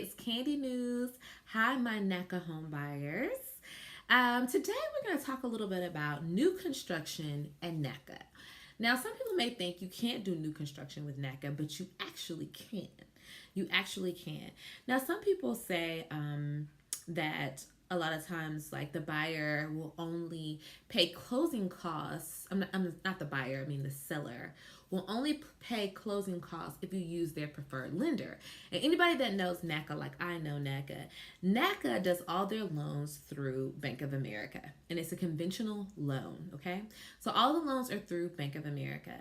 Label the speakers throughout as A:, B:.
A: it's Candy News. Hi, my NACA home buyers. Today we're going to talk a little bit about new construction and NACA. Now, some people may think you can't do new construction with NACA, but you actually can. You actually can. Now, some people say that a lot of times, like, the buyer will only pay closing costs. I'm not the buyer, I mean the seller will only pay closing costs if you use their preferred lender. And anybody that knows NACA, like I know NACA does all their loans through Bank of America, and it's a conventional loan, okay? So all the loans are through Bank of America.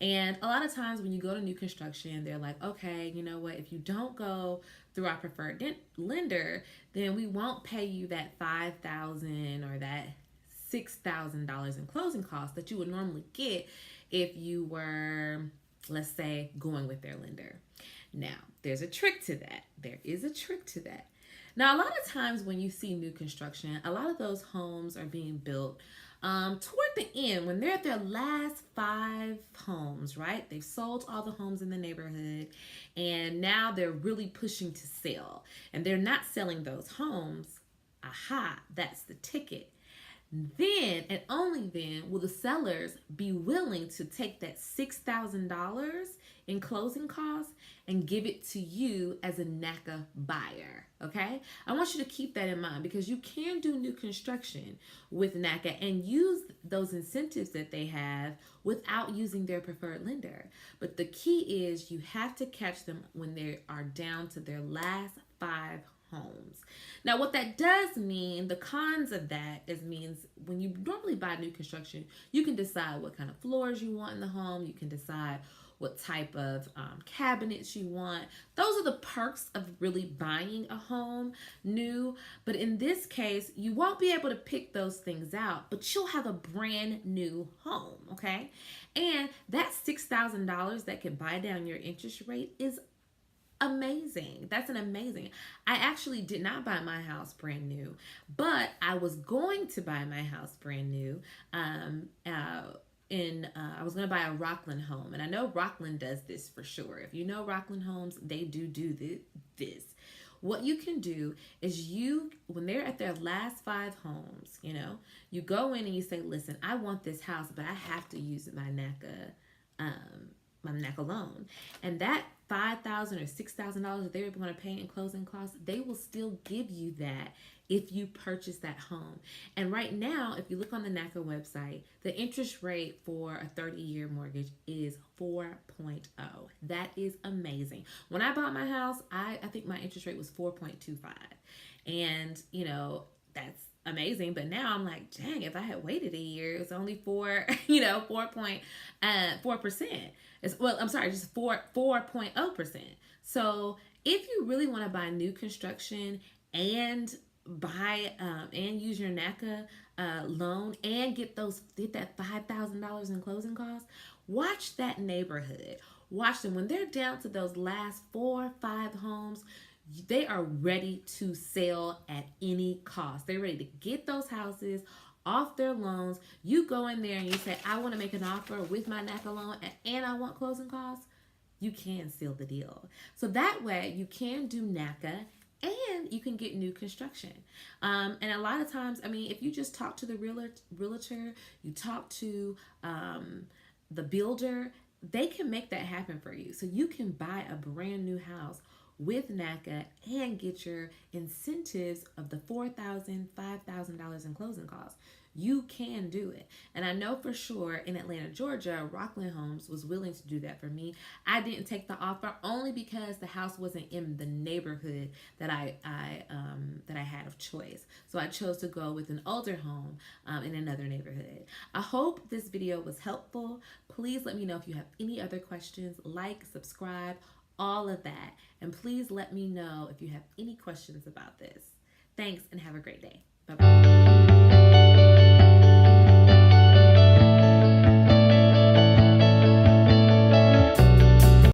A: And a lot of times when you go to new construction, they're like, okay, you know what, if you don't go through our preferred lender, then we won't pay you that $5,000 or that $6,000 in closing costs that you would normally get if you were, let's say, going with their lender. Now, there's a trick to that. There is a trick to that. Now, a lot of times when you see new construction, a lot of those homes are being built toward the end, when they're at their last 5 homes, right? They've sold all the homes in the neighborhood, and now they're really pushing to sell. And they're not selling those homes. Aha, that's the ticket. Then, and only then, will the sellers be willing to take that $6,000 in closing costs and give it to you as a NACA buyer, okay? I want you to keep that in mind, because you can do new construction with NACA and use those incentives that they have without using their preferred lender. But the key is you have to catch them when they are down to their last 5 homes. Now, what that does mean, the cons of that means when you normally buy new construction, you can decide what kind of floors you want in the home. You can decide what type of cabinets you want. Those are the perks of really buying a home new. But in this case, you won't be able to pick those things out, but you'll have a brand new home, okay? And that $6,000 that can buy down your interest rate is amazing. That's an amazing. I actually did not buy my house brand new, but I was going to buy my house brand new. I was going to buy a Rockland home, and I know Rockland does this for sure. If you know Rockland Homes, they do this. What you can do is when they're at their last 5 homes, you go in and you say, listen, I want this house, but I have to use my NACA loan. And that $5,000 or $6,000 that they're going to pay in closing costs, they will still give you that if you purchase that home. And right now, if you look on the NACA website, the interest rate for a 30-year mortgage is 4.0. That is amazing. When I bought my house, I think my interest rate was 4.25. And, that's amazing. But now I'm like, dang, if I had waited a year, it was only 4.4%. Just 4.0%. So if you really want to buy new construction and and use your NACA loan and get that $5,000 in closing costs, watch that neighborhood. Watch them when they're down to those last 4 or 5 homes. They are ready to sell at any cost. They're ready to get those houses off their loans. You go in there and you say, I want to make an offer with my NACA loan and I want closing costs. You can seal the deal. So that way you can do NACA and you can get new construction. And a lot of times, if you just talk to the realtor, you talk to the builder, they can make that happen for you. So you can buy a brand new house with NACA and get your incentives of the $4,000, $5,000 in closing costs. You can do it. And I know for sure in Atlanta, Georgia, Rockland Homes was willing to do that for me. I didn't take the offer only because the house wasn't in the neighborhood that I had of choice. So I chose to go with an older home in another neighborhood. I hope this video was helpful. Please let me know if you have any other questions. Like, subscribe, all of that. And please let me know if you have any questions about this. Thanks and have a great day. Bye-bye.